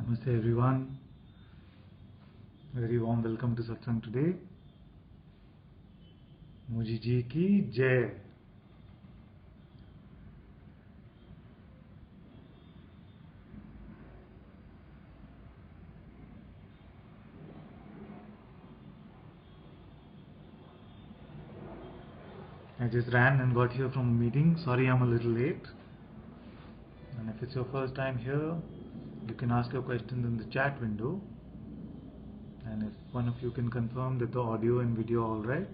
Namaste everyone. Very warm welcome to Satsang today. Muji ji ki jai. I just ran and got here from a meeting. Sorry I'm a little late. And if it's your first time here, you can ask your questions in the chat window. And if one of you can confirm that the audio and video are alright.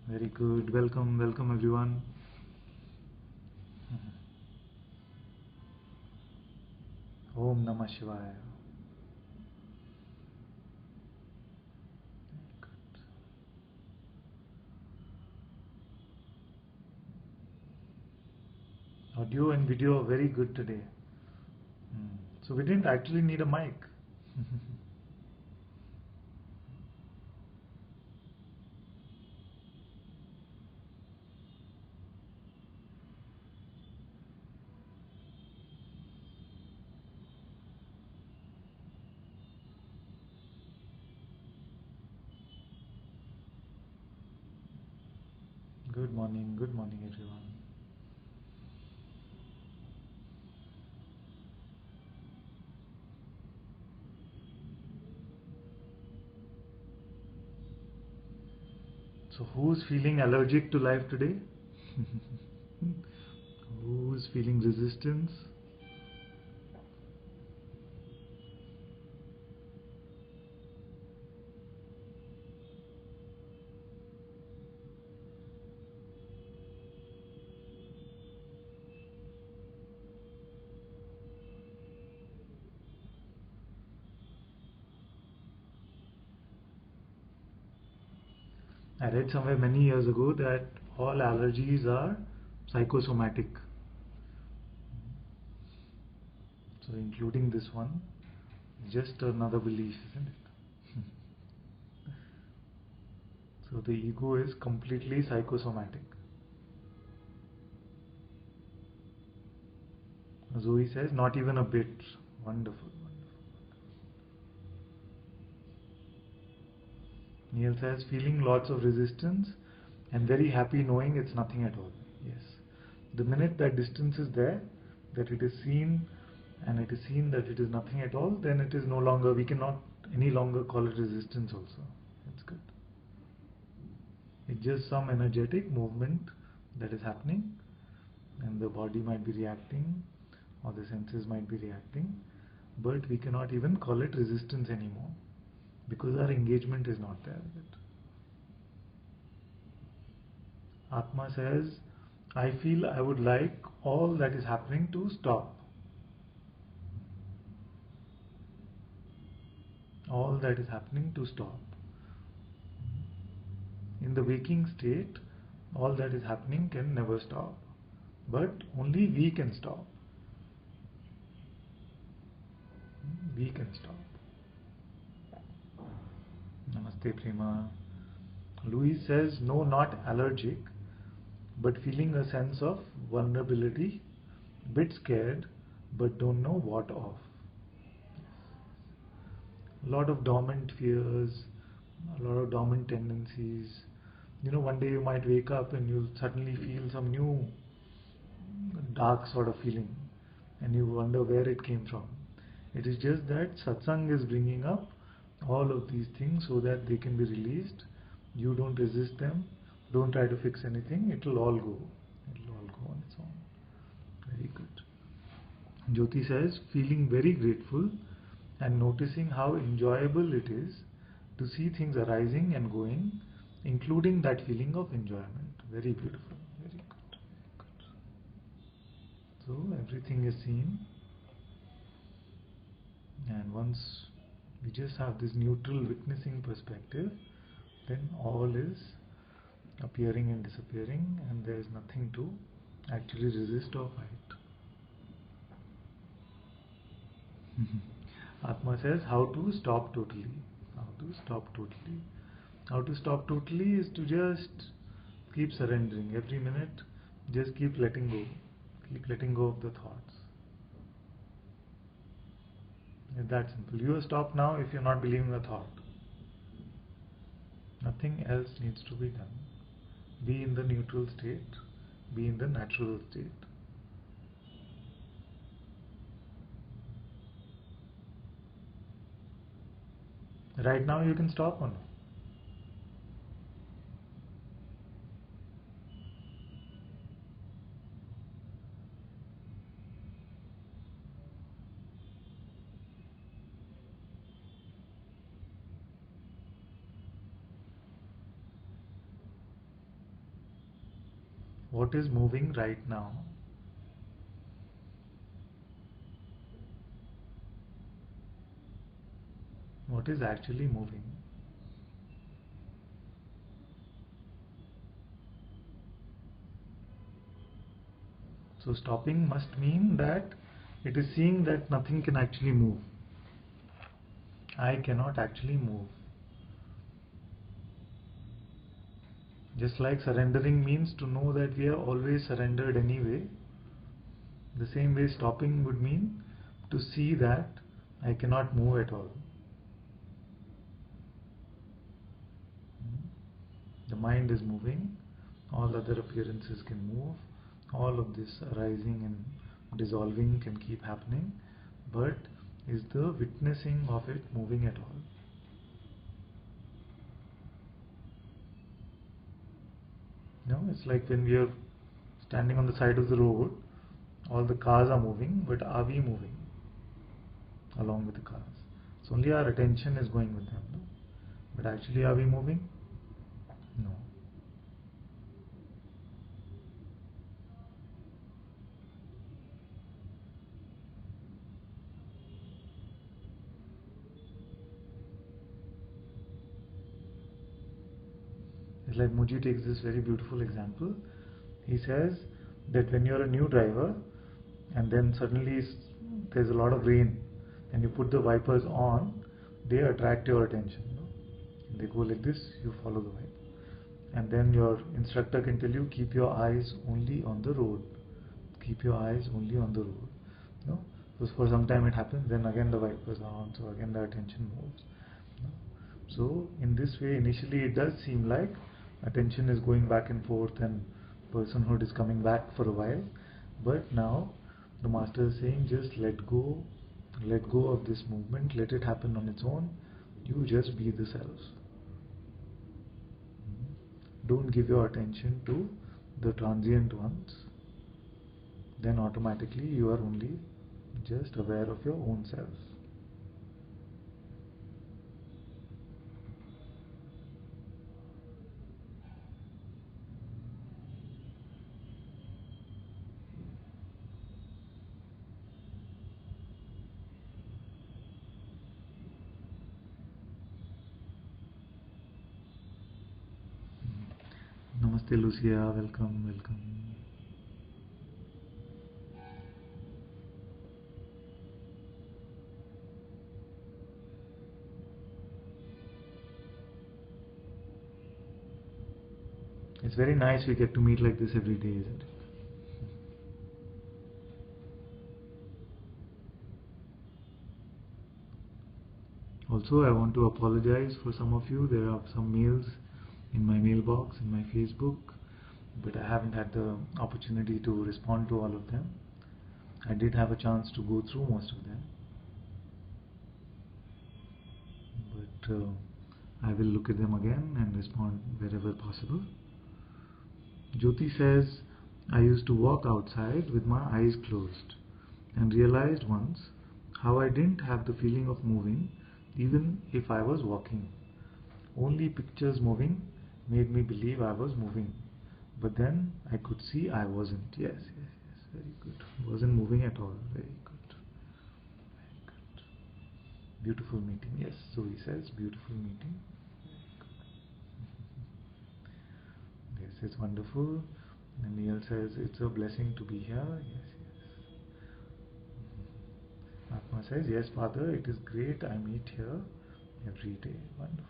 Very good. Welcome everyone. Om Namah Shivaya. Good. Audio and video are very good today. So we didn't actually need a mic. Good morning everyone. So who's feeling allergic to life today? Who's feeling resistance? I read somewhere many years ago that all allergies are psychosomatic. So including this one, just another belief, isn't it? So the ego is completely psychosomatic. Zoe says, not even a bit. Wonderful. Neil says, feeling lots of resistance and very happy knowing it's nothing at all. Yes. The minute that distance is there, that it is seen and it is seen that it is nothing at all, then it is no longer, we cannot any longer call it resistance also. That's good. It's just some energetic movement that is happening and the body might be reacting or the senses might be reacting, but we cannot even call it resistance anymore because our engagement is not there with it. Atma says, I feel I would like all that is happening to stop. All that is happening to stop. In the waking state, all that is happening can never stop, but only we can stop. We can stop. Namaste Prema. Louise says, no, not allergic, but feeling a sense of vulnerability, bit scared, but don't know what of. A lot of dormant fears, a lot of dormant tendencies. You know, one day you might wake up and you'll suddenly feel some new dark sort of feeling and you wonder where it came from. It is just that satsang is bringing up all of these things so that they can be released. You don't resist them, don't try to fix anything, it will all go. It will all go on its own. Very good. Jyoti says, feeling very grateful and noticing how enjoyable it is to see things arising and going, including that feeling of enjoyment. Very beautiful. Very good. Very good. So everything is seen, and once we just have this neutral witnessing perspective, then all is appearing and disappearing and there is nothing to actually resist or fight. Atma says how to stop totally. How to stop totally. How to stop totally is to just keep surrendering every minute. Just keep letting go. Keep letting go of the thoughts. It's that simple. You stop now if you're not believing the thought. Nothing else needs to be done. Be in the neutral state. Be in the natural state. Right now you can stop or no? What is moving right now? What is actually moving? So stopping must mean that it is seeing that nothing can actually move. I cannot actually move. Just like surrendering means to know that we are always surrendered anyway, the same way stopping would mean to see that I cannot move at all. The mind is moving, all other appearances can move, all of this arising and dissolving can keep happening, but is the witnessing of it moving at all? No, it's like when we are standing on the side of the road, all the cars are moving, but are we moving along with the cars? So only our attention is going with them, no? But actually are we moving? No. It's like Muji takes this very beautiful example. He says that when you're a new driver and then suddenly there's a lot of rain and you put the wipers on, they attract your attention. No? They go like this, you follow the wiper. And then your instructor can tell you, keep your eyes only on the road. Keep your eyes only on the road. No? So for some time it happens, then again the wipers are on, so again the attention moves. No? So in this way, initially it does seem like attention is going back and forth and personhood is coming back for a while, but now the master is saying just let go of this movement, let it happen on its own, you just be the self. Don't give your attention to the transient ones, then automatically you are only just aware of your own self. Namaste Lucia, welcome. It's very nice we get to meet like this every day, isn't it? Also, I want to apologize for some of you. There are some mails in my mailbox, in my Facebook, but I haven't had the opportunity to respond to all of them. I did have a chance to go through most of them, but I will look at them again and respond wherever possible. Jyoti says, I used to walk outside with my eyes closed and realized once how I didn't have the feeling of moving even if I was walking. Only pictures moving made me believe I was moving. But then I could see I wasn't. Yes, very good. Wasn't moving at all. Very good. Very good. Beautiful meeting. Yes, so he says, beautiful meeting. Yes, it's wonderful. And Neil says, it's a blessing to be here. Yes, yes. Atma says, yes, Father, it is great. I meet here every day. Wonderful.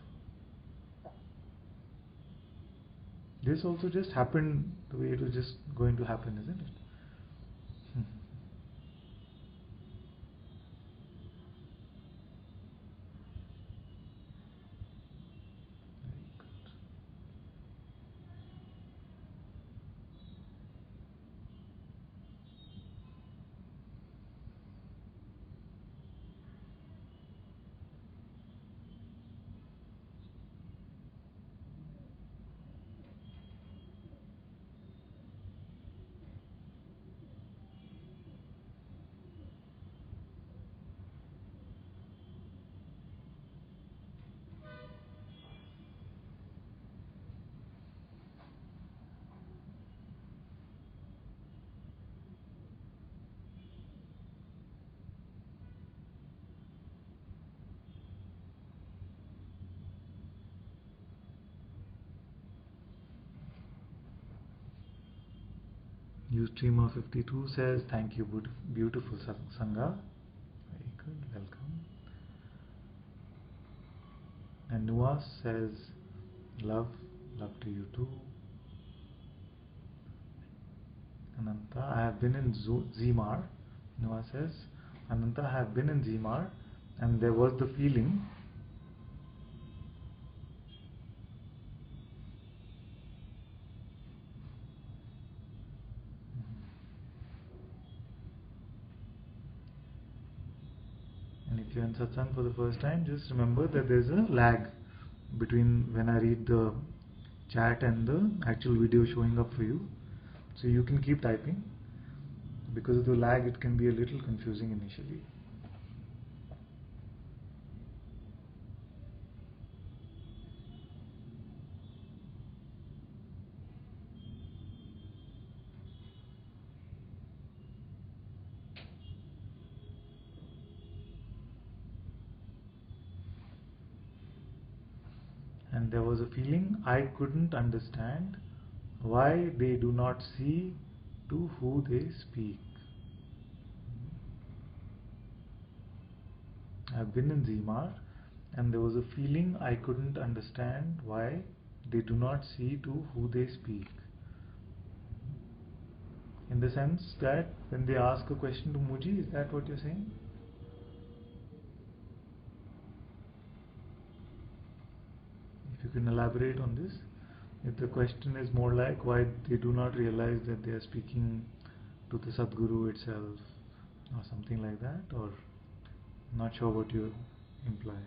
This also just happened the way it was just going to happen, isn't it? Very good. Ustreamer 52 says, thank you, beautiful Sangha. Very good, welcome. And Nuas says, love to you too. Ananta, I have been in Zimar. Nuas says, Ananta, I have been in Zimar, and there was the feeling. And if you're in satsang for the first time, just remember that there's a lag between when I read the chat and the actual video showing up for you. So you can keep typing. Because of the lag, it can be a little confusing initially. And there was a feeling I couldn't understand why they do not see to who they speak. I've been in Zimar, and there was a feeling I couldn't understand why they do not see to who they speak. In the sense that when they ask a question to Muji, is that what you're saying? If you can elaborate on this. If the question is more like why they do not realize that they are speaking to the Sadguru itself, or something like that, or not sure what you imply.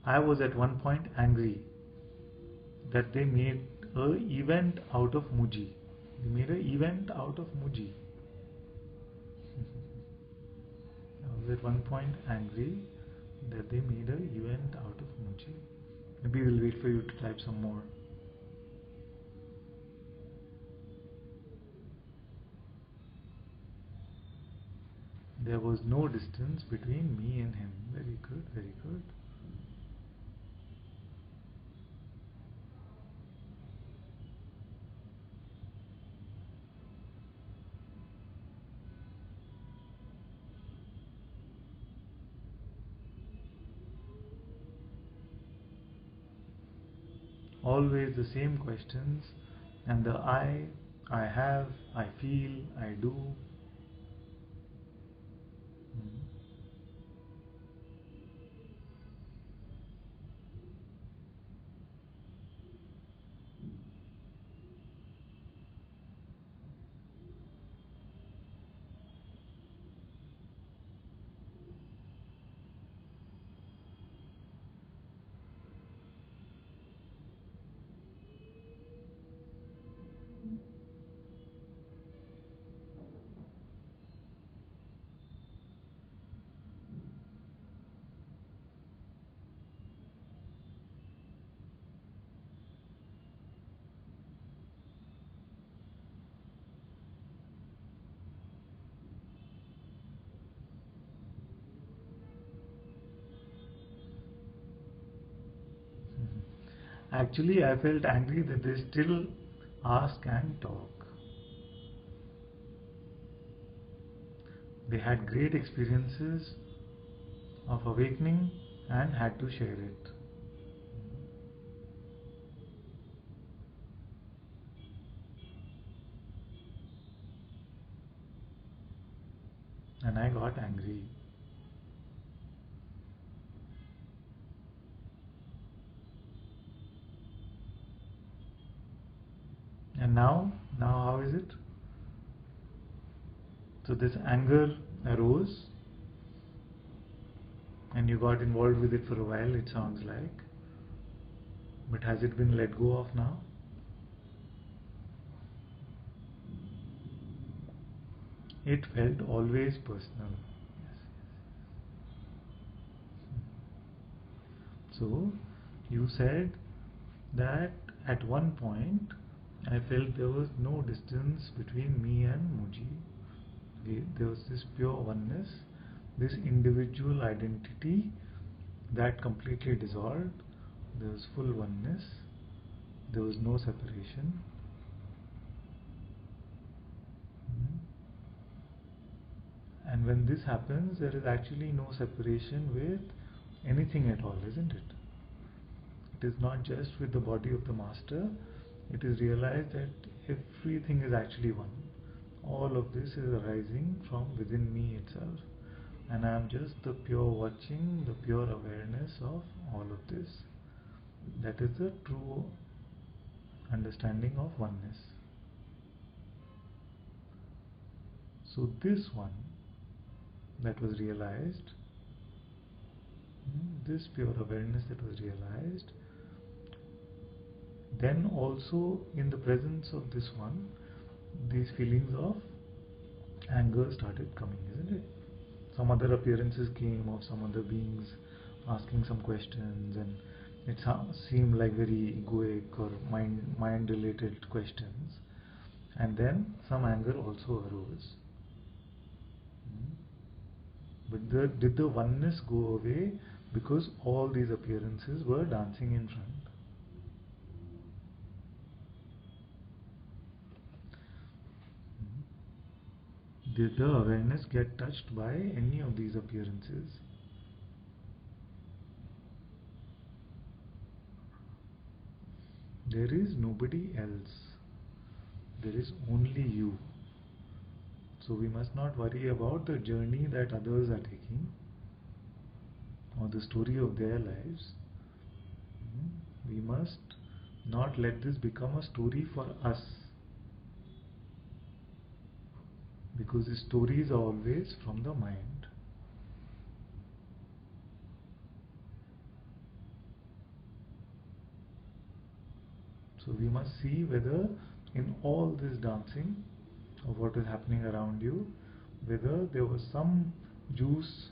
I was at one point angry that they made an event out of Muji. They made an event out of Muji. I was at one point angry that they made an event out of Muji. Maybe we'll wait for you to type some more. There was no distance between me and him. Very good, very good. Always the same questions, and the I have, I feel, I do. Actually, I felt angry that they still ask and talk. They had great experiences of awakening and had to share it. And I got angry. And now how is it? So this anger arose and you got involved with it for a while, it sounds like. But has it been let go of now? It felt always personal. Yes. So you said that at one point I felt there was no distance between me and Muji. There was this pure oneness, this individual identity that completely dissolved. There was full oneness. There was no separation. And when this happens, there is actually no separation with anything at all, isn't it? It is not just with the body of the master. It is realized that everything is actually one. All of this is arising from within me itself. And I am just the pure watching, the pure awareness of all of this. That is the true understanding of oneness. So this one that was realized, this pure awareness that was realized, then also in the presence of this one, these feelings of anger started coming, isn't it? Some other appearances came of some other beings asking some questions, and it seemed like very egoic or mind related questions, and then some anger also arose. But did the oneness go away because all these appearances were dancing in front? Did the awareness get touched by any of these appearances? There is nobody else. There is only you. So we must not worry about the journey that others are taking or the story of their lives. We must not let this become a story for us, because the stories are always from the mind. So we must see whether in all this dancing of what is happening around you, whether there was some juice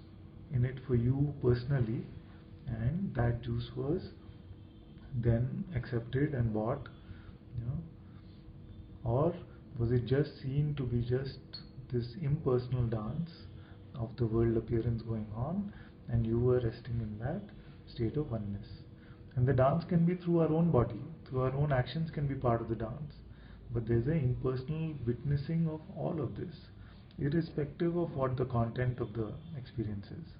in it for you personally, and that juice was then accepted and bought, or was it just seen to be just this impersonal dance of the world appearance going on, and you were resting in that state of oneness. And the dance can be through our own body, through our own actions can be part of the dance, but there's an impersonal witnessing of all of this, irrespective of what the content of the experience is.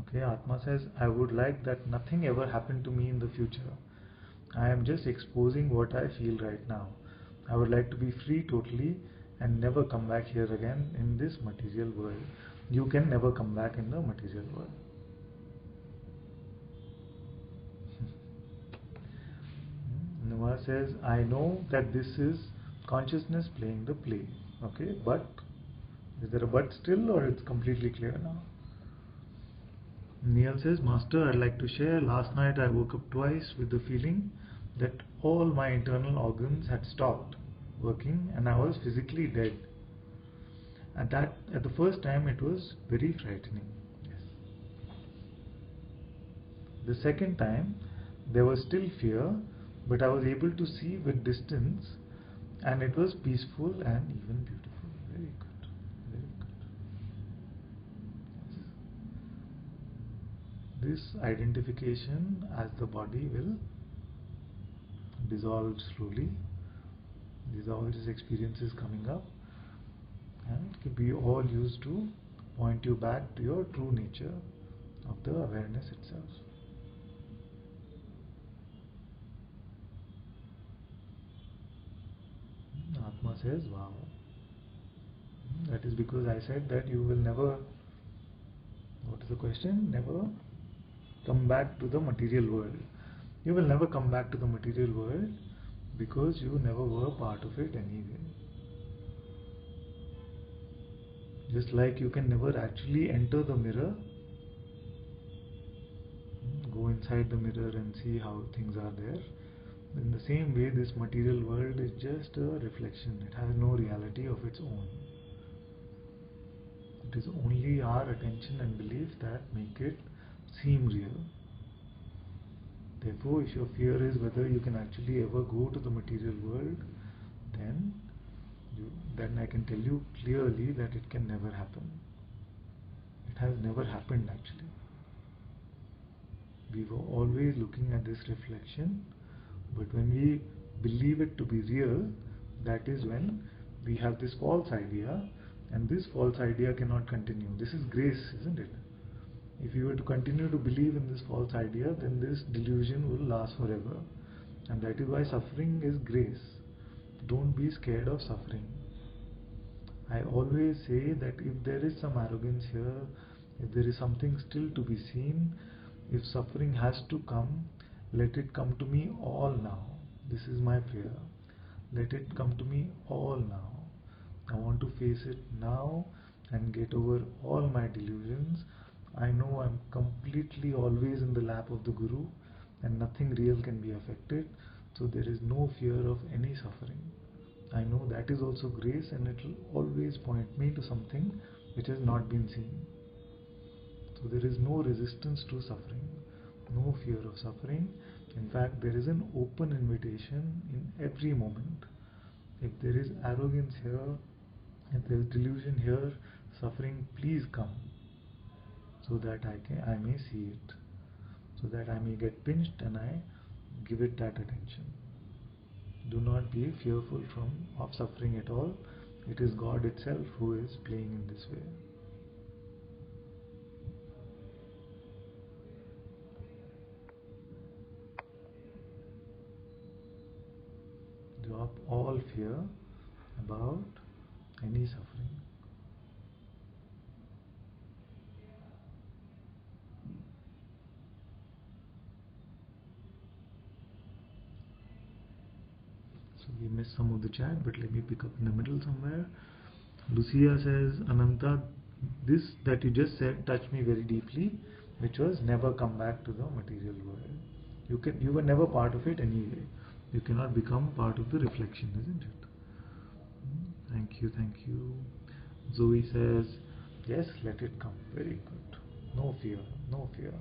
Okay, Atma says, I would like that nothing ever happened to me in the future. I am just exposing what I feel right now. I would like to be free totally and never come back here again in this material world. You can never come back in the material world. Noah says, I know that this is consciousness playing the play. Okay, but is there a but still, or it's completely clear now? Neil says, Master, I'd like to share. Last night I woke up twice with the feeling that all my internal organs had stopped working and I was physically dead. At the first time it was very frightening. Yes. The second time there was still fear, but I was able to see with distance, and it was peaceful and even beautiful. Very good. Very good. Yes. this identification as the body will dissolve slowly. These are all these experiences coming up, and can be all used to point you back to your true nature of the awareness itself. Atma says, wow. That is because I said that you will never, what is the question? Never come back to the material world. You will never come back to the material world because you never were part of it anyway. Just like you can never actually enter the mirror, go inside the mirror and see how things are there. In the same way, this material world is just a reflection. It has no reality of its own. It is only our attention and belief that make it seem real. Therefore, if your fear is whether you can actually ever go to the material world, then I can tell you clearly that it can never happen. It has never happened actually. We were always looking at this reflection, but when we believe it to be real, that is when we have this false idea, and this false idea cannot continue. This is grace, isn't it? If you were to continue to believe in this false idea, then this delusion will last forever. And that is why suffering is grace. Don't be scared of suffering. I always say that if there is some arrogance here, if there is something still to be seen, if suffering has to come, let it come to me all now. This is my prayer. Let it come to me all now. I want to face it now and get over all my delusions. I know I'm completely always in the lap of the Guru and nothing real can be affected, so there is no fear of any suffering. I know that is also grace, and it will always point me to something which has not been seen. So there is no resistance to suffering, no fear of suffering. In fact, there is an open invitation in every moment. If there is arrogance here, if there is delusion here, suffering, please come, so that I may see it, so that I may get pinched and I give it that attention. Do not be fearful of suffering at all. It is God itself who is playing in this way. Drop all fear about any suffering. So we missed some of the chat, but let me pick up in the middle somewhere. Lucia says, Ananta, this that you just said touched me very deeply, which was never come back to the material world. You were never part of it anyway. You cannot become part of the reflection, isn't it? Thank you, thank you. Zoe says, yes, let it come. Very good. No fear, no fear.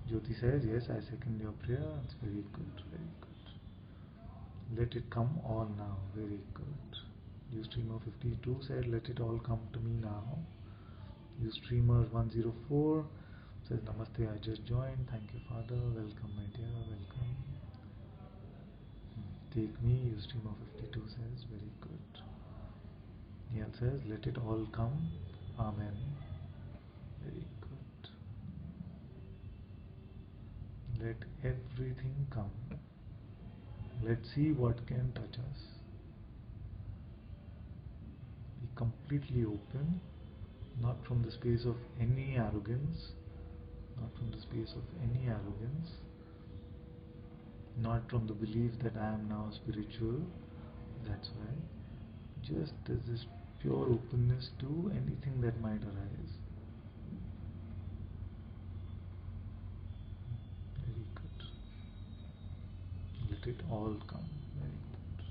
Jyoti says, yes, I second your prayer. It's very good, very good. Let it come all now. Very good. Ustreamer52 said, let it all come to me now. Ustreamer104 says, Namaste, I just joined. Thank you, Father. Welcome, my dear. Welcome. Take me, Ustreamer52 says, very good. Neil says, let it all come. Amen. Very good. Let everything come. Let's see what can touch us. Be completely open, not from the space of any arrogance, not from the space of any arrogance, not from the belief that I am now spiritual. That's why. Just as this pure openness to anything that might arise. Very good. Let it all come. Very good.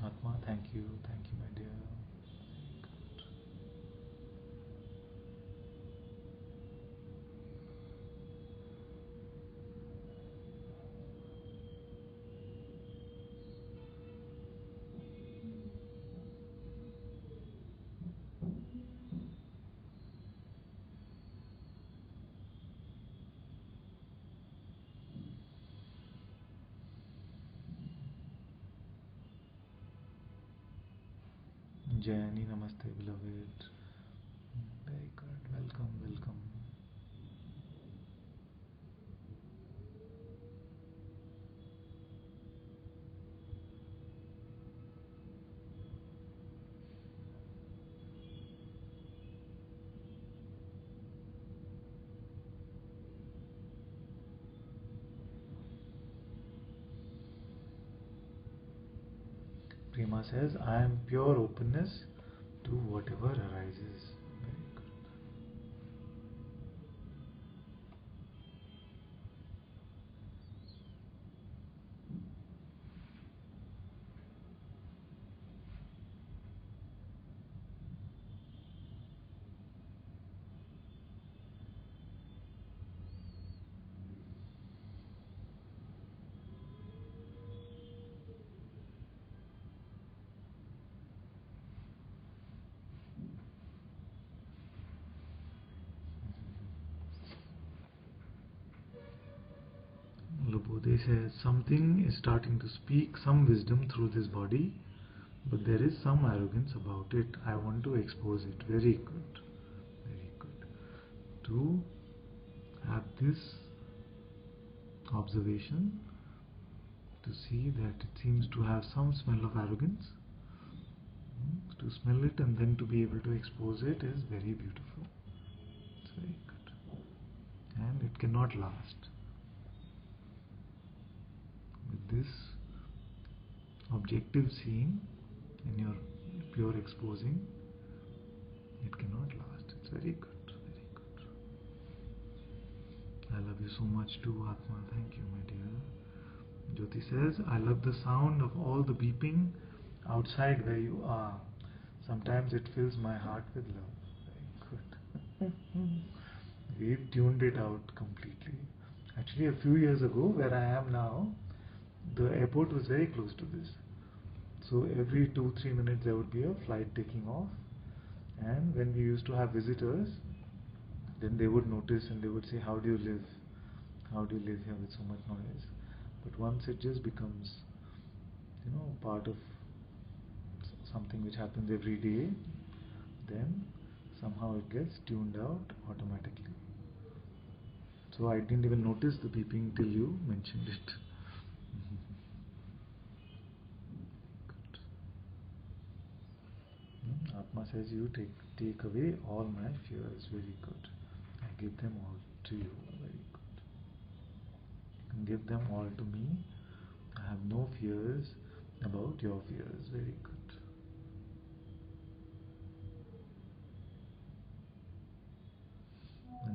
Atma, thank you, my dear. Jayani, namaste, beloved. Very good. Welcome, welcome. Prima says, I am pure openness to whatever arises. Very good. Lubode says, something is starting to speak some wisdom through this body, but there is some arrogance about it. I want to expose it. Very good. Very good. To have this observation, to see that it seems to have some smell of arrogance, to smell it and then to be able to expose it is very beautiful. It's very good. And it cannot last. With this objective seeing in your pure exposing, it cannot last. It's very good, very good. I love you so much too, Atma. Thank you, my dear. Jyoti says, I love the sound of all the beeping outside where you are. Sometimes it fills my heart with love. Very good. We've tuned it out completely. Actually, a few years ago, where I am now, the airport was very close to this. So every 2-3 minutes there would be a flight taking off, and when we used to have visitors, then they would notice and they would say, how do you live? How do you live here with so much noise? But once it just becomes, part of something which happens every day, then somehow it gets tuned out automatically. So I didn't even notice the beeping till you mentioned it. Atma says, you take away all my fears. Very good. I give them all to you. Very good. You can give them all to me. I have no fears about your fears. Very good.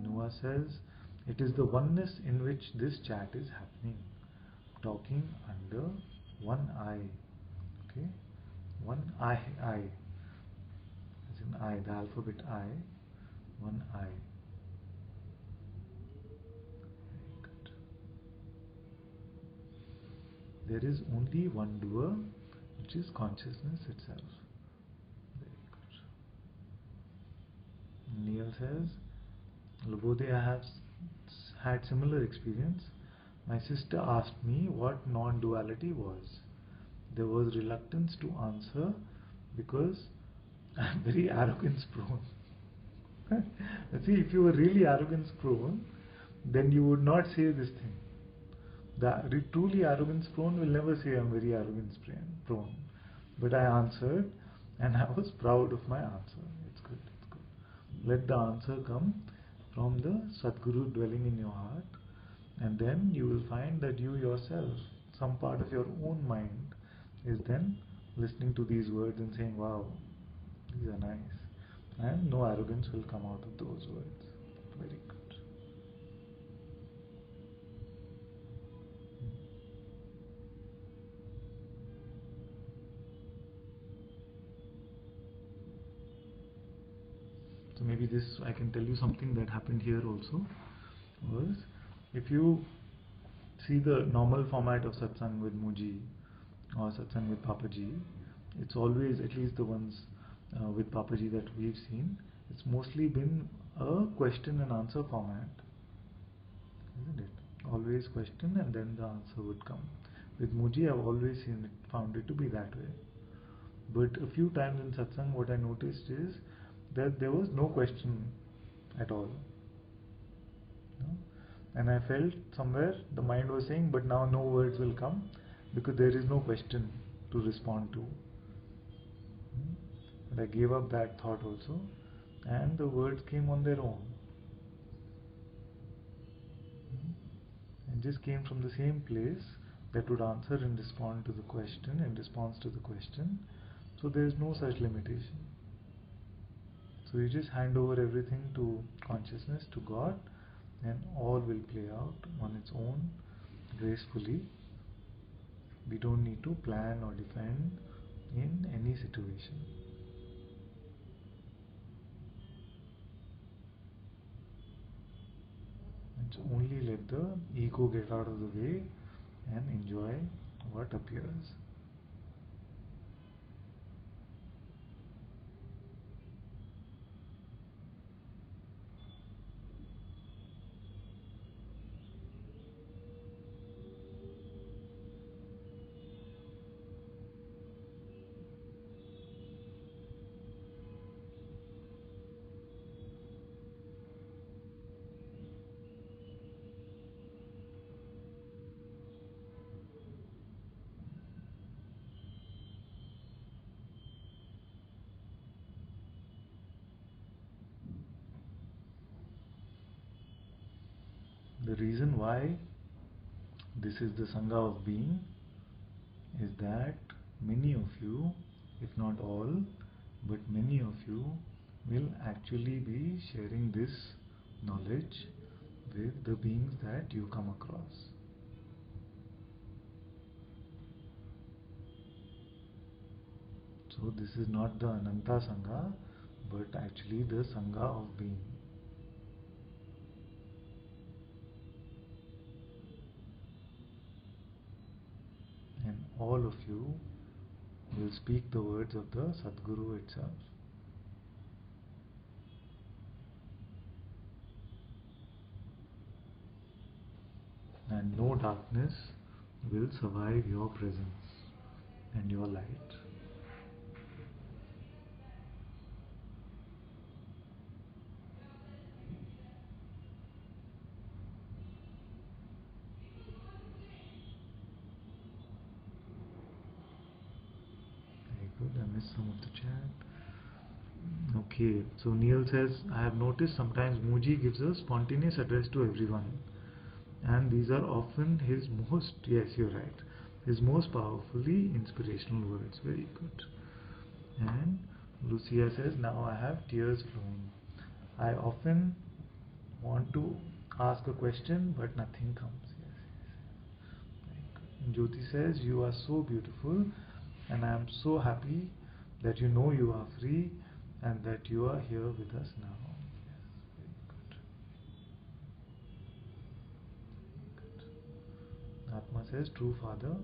Noah says, it is the oneness in which this chat is happening. Talking under one eye. Okay? One eye. As in I, the alphabet I. One eye. Very good. There is only one doer, which is consciousness itself. Very good. Neil says, Lubode, I have had similar experience. My sister asked me what non-duality was. There was reluctance to answer because I am very arrogance prone. See, if you were really arrogance prone, then you would not say this thing. The truly arrogance prone will never say I am very arrogance prone. But I answered and I was proud of my answer. It's good, it's good. Let the answer come from the Sadguru dwelling in your heart, and then you will find that you yourself, some part of your own mind, is then listening to these words and saying, wow, these are nice. And no arrogance will come out of those words. Very good. maybe this, I can tell you something that happened here also, was if you see the normal format of satsang with Muji or satsang with Papaji, it's always, at least the ones with Papaji that we've seen, it's mostly been a question and answer format, isn't it? Always question and then the answer would come. With Muji, I've always found it to be that way. But a few times in satsang, what I noticed is that there was no question at all. No? And I felt somewhere the mind was saying, but now no words will come because there is no question to respond to. But I gave up that thought also, and the words came on their own. And just came from the same place that would answer and respond to the question, in response to the question. So there is no such limitation. So you just hand over everything to consciousness, to God, and all will play out on its own gracefully. We don't need to plan or defend in any situation. It's only let the ego get out of the way and enjoy what appears. The reason why this is the Sangha of being is that many of you, if not all, but many of you will actually be sharing this knowledge with the beings that you come across. So this is not the Ananta Sangha, but actually the Sangha of being. And all of you will speak the words of the Sadguru itself. And no darkness will survive your presence and your light. Very good, I missed some of the chat. Okay, so Neil says, I have noticed sometimes Muji gives a spontaneous address to everyone. And these are often his most, yes, you're right, his most powerfully inspirational words. Very good. And Lucia says, now I have tears flowing. I often want to ask a question, but nothing comes. Yes, yes. Very good. And Jyoti says, you are so beautiful, and I am so happy that you know you are free and that you are here with us now. Yes, very good. Atma says, true Father,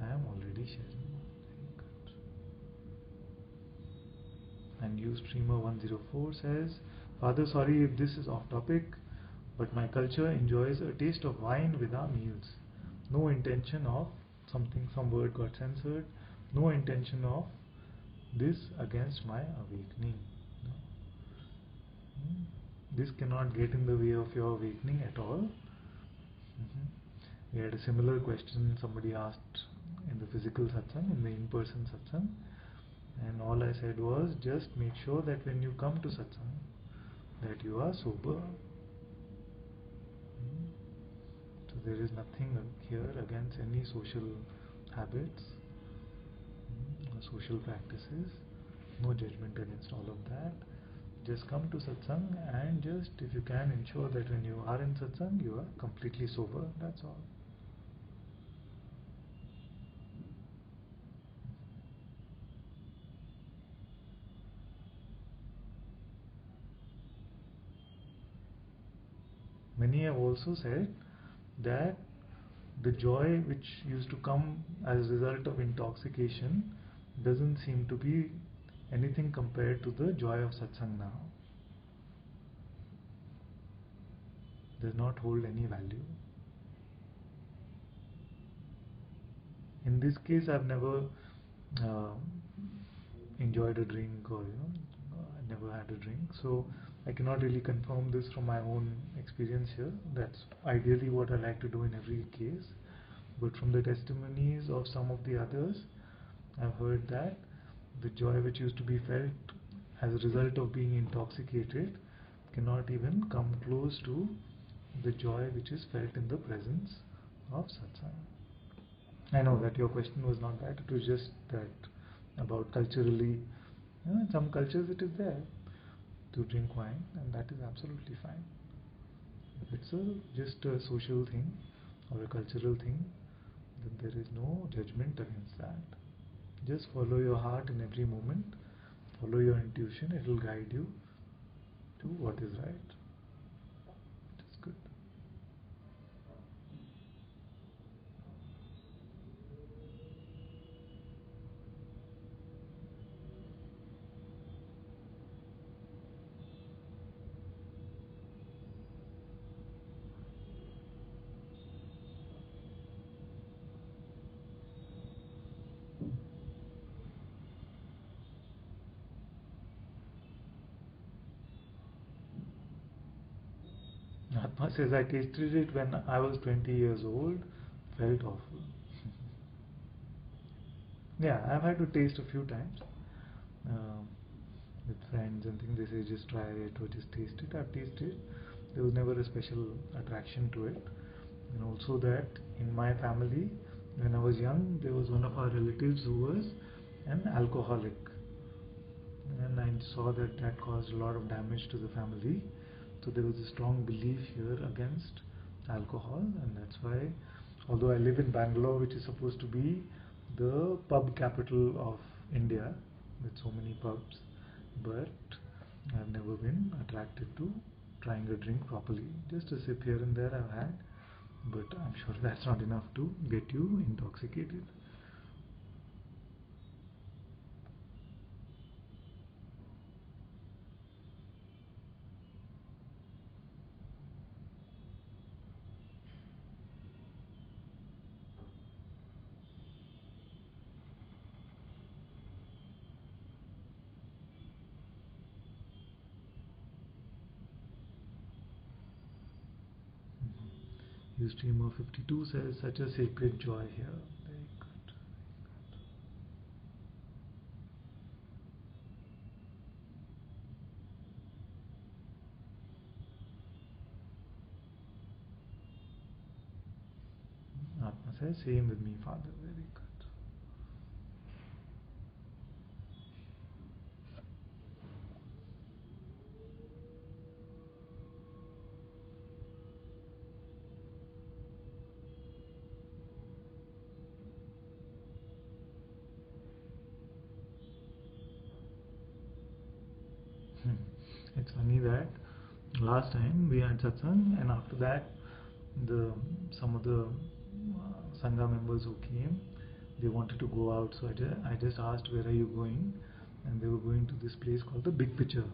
I am already sharing. Very good. And Ustreamer104 says, Father, sorry if this is off topic, but my culture enjoys a taste of wine with our meals. No intention of something, some word got censored. No intention of this against my awakening. No. This cannot get in the way of your awakening at all. We had a similar question somebody asked in the physical satsang, in the in-person satsang, and all I said was just make sure that when you come to satsang that you are sober. So there is nothing here against any social habits or social practices, no judgment against all of that. Just come to satsang and just, if you can, ensure that when you are in satsang you are completely sober, that's all. Many have also said that the joy which used to come as a result of intoxication doesn't seem to be anything compared to the joy of satsang now. Does not hold any value. In this case, I've never uh, enjoyed a drink, or I never had a drink, so I cannot really confirm this from my own experience here. That's ideally what I like to do in every case, but from the testimonies of some of the others, I've heard that the joy which used to be felt as a result of being intoxicated cannot even come close to the joy which is felt in the presence of satsang. I know that your question was not that, it was just that about culturally, in some cultures it is there to drink wine, and that is absolutely fine. If it's just a social thing or a cultural thing, then there is no judgment against that. Just follow your heart in every moment, follow your intuition, it will guide you to what is right. It is good. Atma says, I tasted it when I was 20 years old, felt awful. Yeah, I've had to taste a few times with friends and things. They say just try it or just taste it. I've tasted it. There was never a special attraction to it. And also that in my family, when I was young, there was one of our relatives who was an alcoholic. And I saw that that caused a lot of damage to the family. So there was a strong belief here against alcohol, and that's why, although I live in Bangalore, which is supposed to be the pub capital of India, with so many pubs, but I've never been attracted to trying a drink properly. Just a sip here and there I've had, but I'm sure that's not enough to get you intoxicated. Ustreamer 52 says, such a sacred joy here. Very good. Atma says, same with me, Father. Very good. It's funny that last time we had satsang, and after that, the some of the sangha members who came, they wanted to go out. So I just asked, where are you going? And they were going to this place called the Big Picture.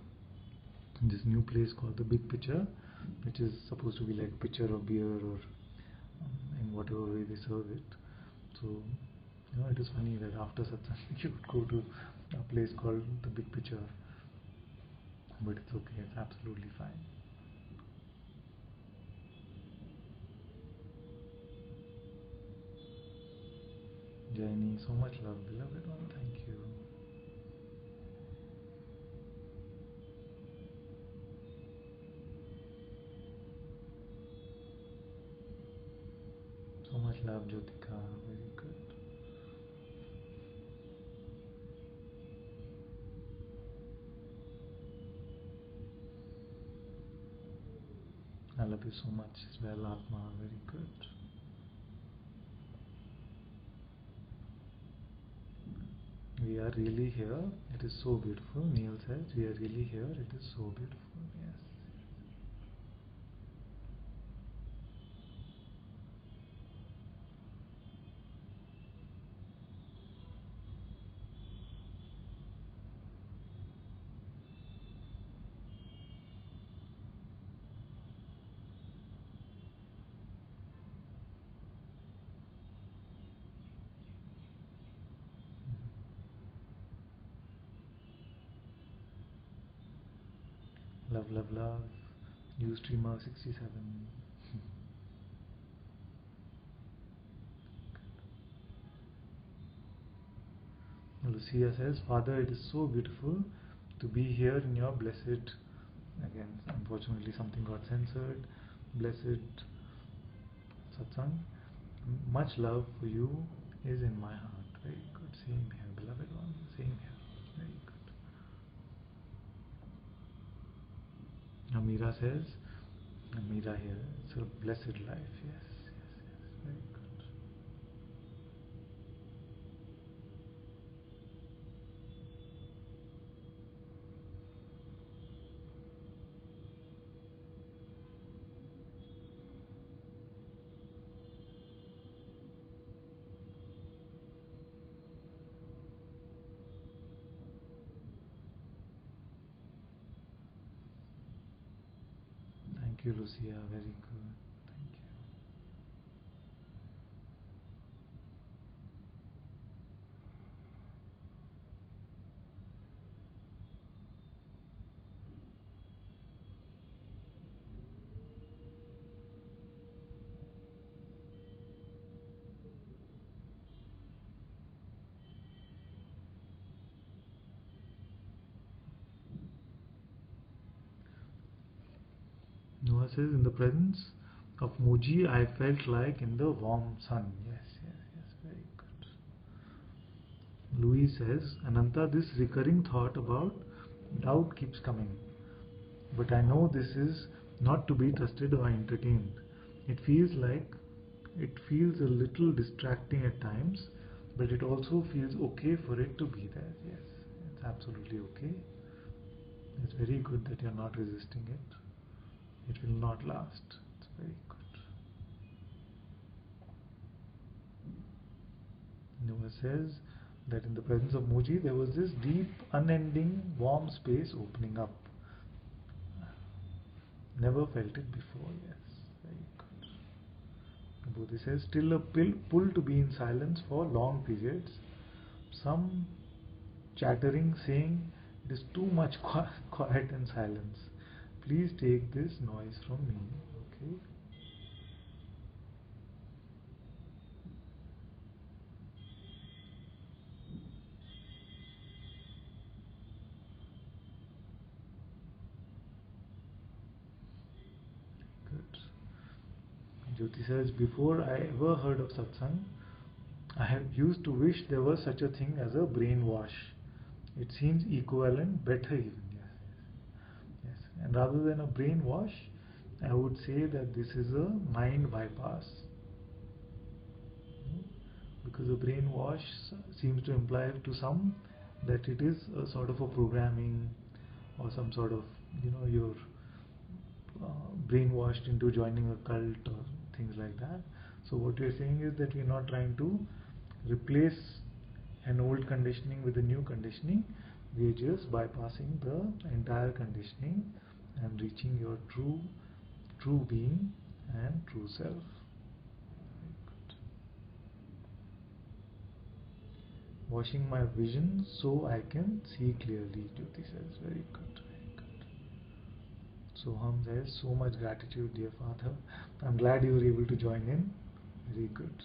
This new place called the Big Picture, which is supposed to be like pitcher of beer or in whatever way they serve it. So it is funny that after satsang you would go to a place called the Big Picture. But it's okay, it's absolutely fine. Jaini, so much love, beloved one, thank you. So much love, Jyotika, very good. I love you so much as well, Atma, very good. We are really here, it is so beautiful. Neil says, we are really here, it is so beautiful. Yes. Love, love, love. Ustreamer 67. Lucia says, Father, it is so beautiful to be here in your blessed, again, unfortunately something got censored, blessed satsang. Much love for you is in my heart. Very good. Same here, beloved one. Same here. Very good. Amira says, Amira here, it's a blessed life. Yes, yes, yes. Very good. Thank you, Lucia. Very good. Thank you. Noah says, in the presence of Muji, I felt like in the warm sun. Yes, yes, yes, very good. Louis says, Ananta, this recurring thought about doubt keeps coming. But I know this is not to be trusted or entertained. It feels a little distracting at times, but it also feels okay for it to be there. Yes, it's absolutely okay. It's very good that you're not resisting it. It will not last. It's very good. Noah says that in the presence of Muji, there was this deep, unending, warm space opening up. Never felt it before. Yes, very good. Bodhi says, still a pull to be in silence for long periods. Some chattering saying it is too much quiet and silence. Please take this noise from me. Okay. Good. Jyoti says, before I ever heard of satsang, I have used to wish there was such a thing as a brainwash. It seems equivalent, better even. Yes, yes. And rather than a brainwash, I would say that this is a mind bypass. Because a brainwash seems to imply to some that it is a sort of a programming or some sort of, you're brainwashed into joining a cult or things like that. So what we are saying is that we are not trying to replace an old conditioning with a new conditioning. We are just bypassing the entire conditioning and reaching your true being and true self. Very good. Washing my vision so I can see clearly, Jyoti says. Very good. Soham says, so much gratitude, dear Father. I'm glad you were able to join in. Very good.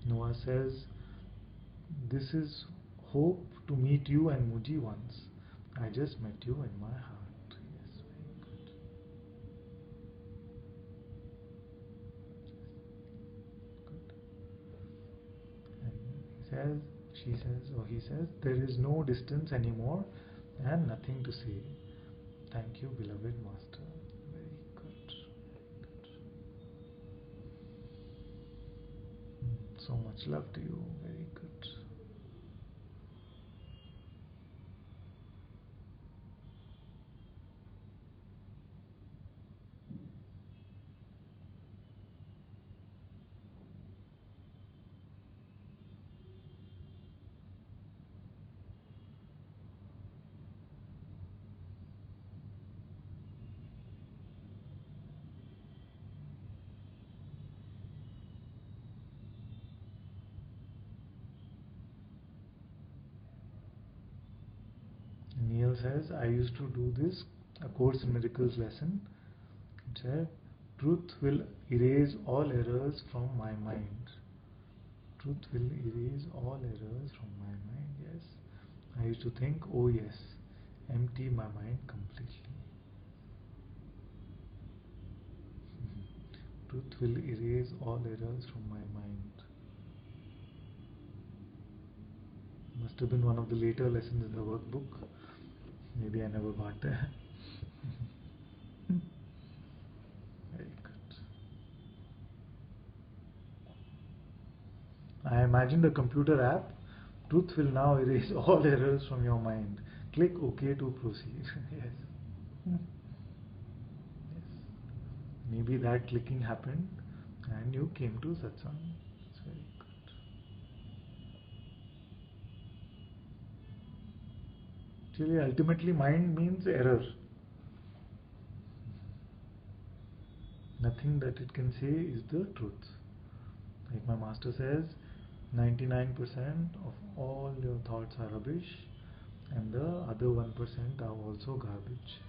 Noah says, this is hope to meet you and Muji once. I just met you in my heart. Yes, very good. Good. And he says, there is no distance anymore and nothing to say. Thank you, beloved Master. Very good. So much love to you. Very good. Yes, I used to do this, a Course in Miracles lesson. It said, truth will erase all errors from my mind. Truth will erase all errors from my mind. Yes. I used to think, oh yes, empty my mind completely. Truth will erase all errors from my mind. Must have been one of the later lessons in the workbook. Maybe I never got there. Very good. I imagined a computer app. Truth will now erase all errors from your mind. Click OK to proceed. Yes. Yes. Maybe that clicking happened and you came to satsang. It's very good. Actually, ultimately, mind means error. Nothing that it can say is the truth. Like my master says, 99% of all your thoughts are rubbish, and the other 1% are also garbage.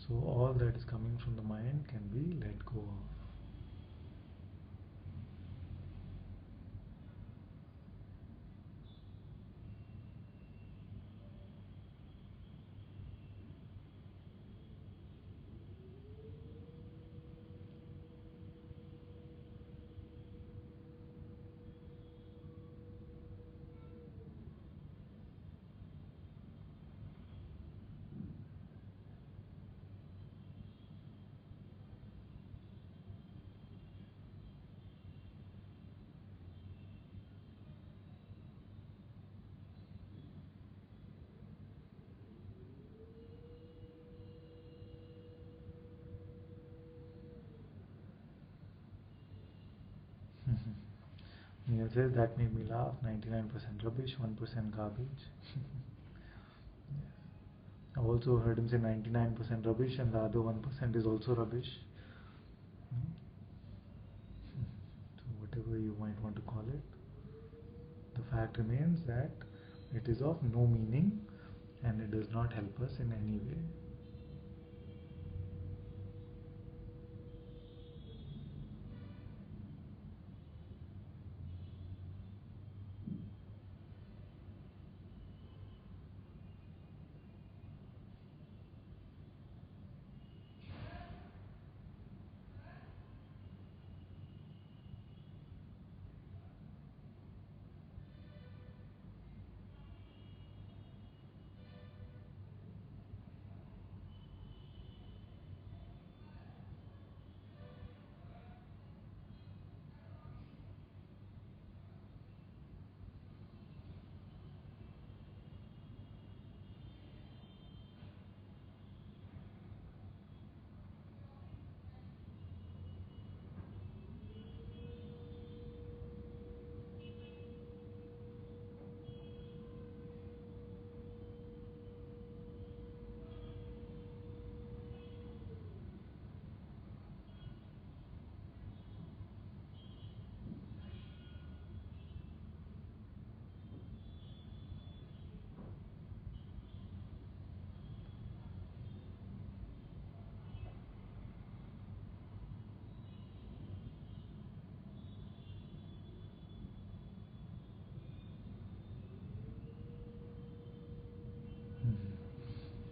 So all that is coming from the mind can be let go of. Neil says that made me laugh. 99% rubbish, 1% garbage. Yes. I've also heard him say 99% rubbish and the other 1% is also rubbish. So whatever you might want to call it, the fact remains that it is of no meaning and it does not help us in any way.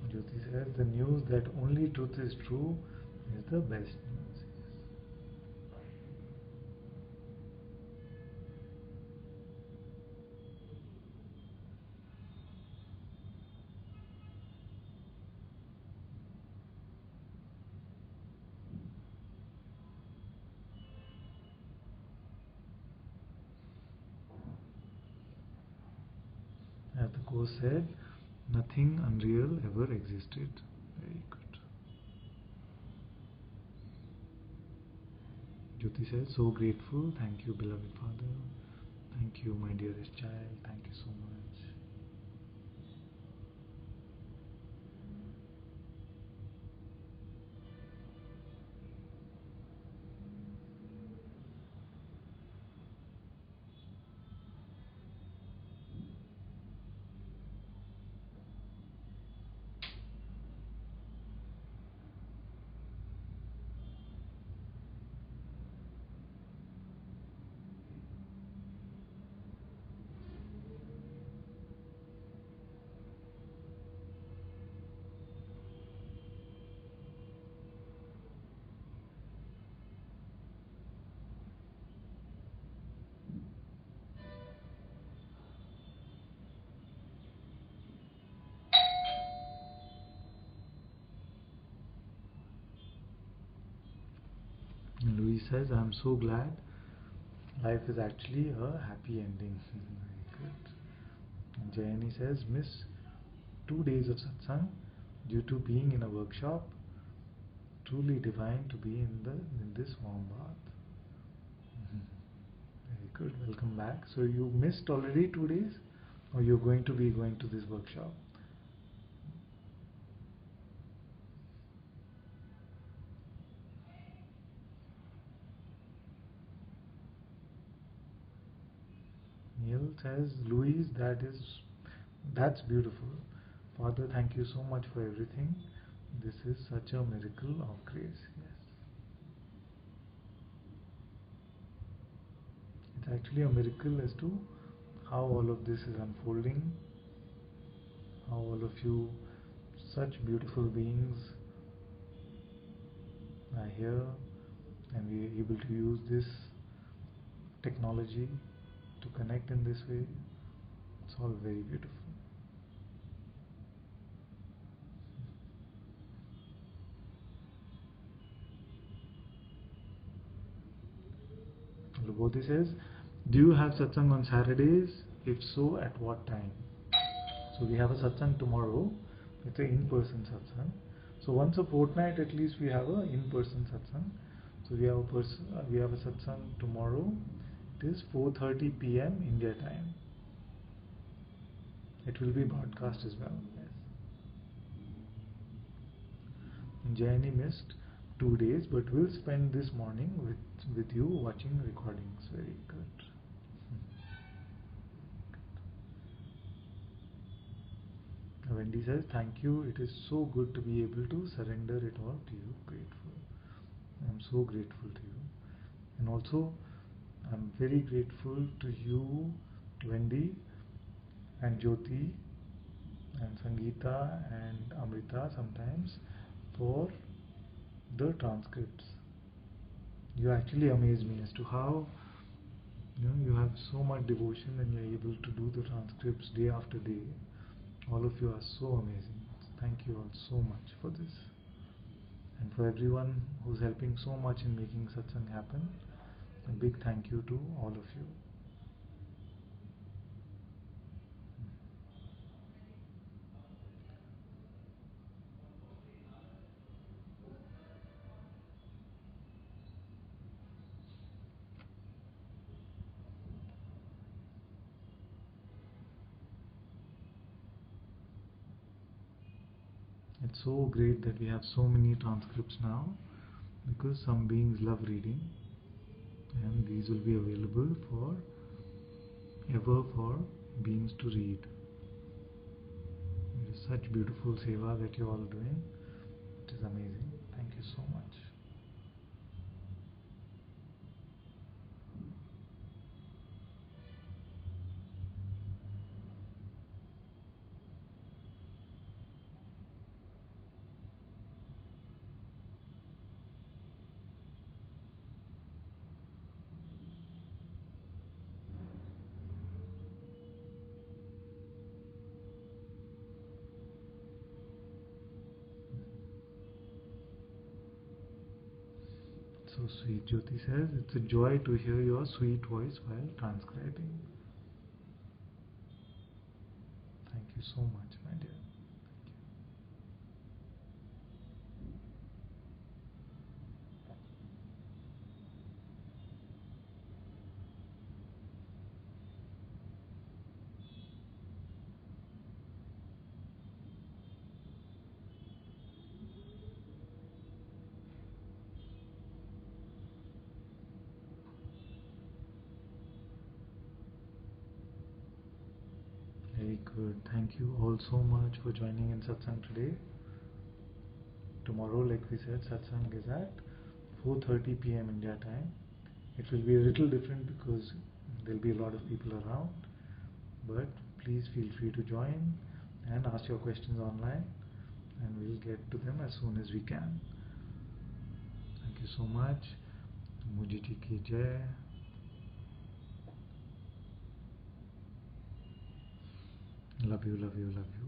Jyoti says the news that only truth is true is the best news. As the Course said, nothing unreal ever existed. Very good. Jyoti says, so grateful. Thank you, beloved Father. Thank you, my dearest child. Thank you so much. And Louis says, I'm so glad life is actually a happy ending. Very good. And Jayani says, miss 2 days of satsang due to being in a workshop. Truly divine to be in this warm bath. Very good. Welcome back. So you missed already 2 days, or you're going to be going to this workshop? Neil says, Louise, that's beautiful. Father, thank you so much for everything. This is such a miracle of grace. Yes. It's actually a miracle as to how all of this is unfolding, how all of you, such beautiful beings, are here, and we are able to use this technology to connect in this way. It's all very beautiful. Lubodhi says, do you have satsang on Saturdays? If so, at what time? So we have a satsang tomorrow. It's an in-person satsang. So once a fortnight at least we have a in-person satsang. So we have a satsang tomorrow. It is 4:30 p.m. India time. It will be broadcast as well. Yes. And Jayani missed 2 days, but will spend this morning with you watching recordings. Very good. Wendy says, thank you. It is so good to be able to surrender it all to you. Grateful. I am so grateful to you. And also, I'm very grateful to you, Wendy, and Jyoti, and Sangeeta, and Amrita sometimes for the transcripts. You actually amaze me as to how you have so much devotion and you're able to do the transcripts day after day. All of you are so amazing. Thank you all so much for this. And for everyone who's helping so much in making satsang happen, a big thank you to all of you. It's so great that we have so many transcripts now, because some beings love reading, and these will be available for beings to read. It is such beautiful seva that you're all doing. It is amazing. Thank you so much. So sweet. Jyoti says, it's a joy to hear your sweet voice while transcribing. Thank you so much, my dear. Very good. Thank you all so much for joining in satsang today. Tomorrow, like we said, satsang is at 4:30 p.m. India time. It will be a little different because there'll be a lot of people around, but please feel free to join and ask your questions online, and we'll get to them as soon as we can. Thank you so much. Muji ji ki jai. Love you, love you, love you.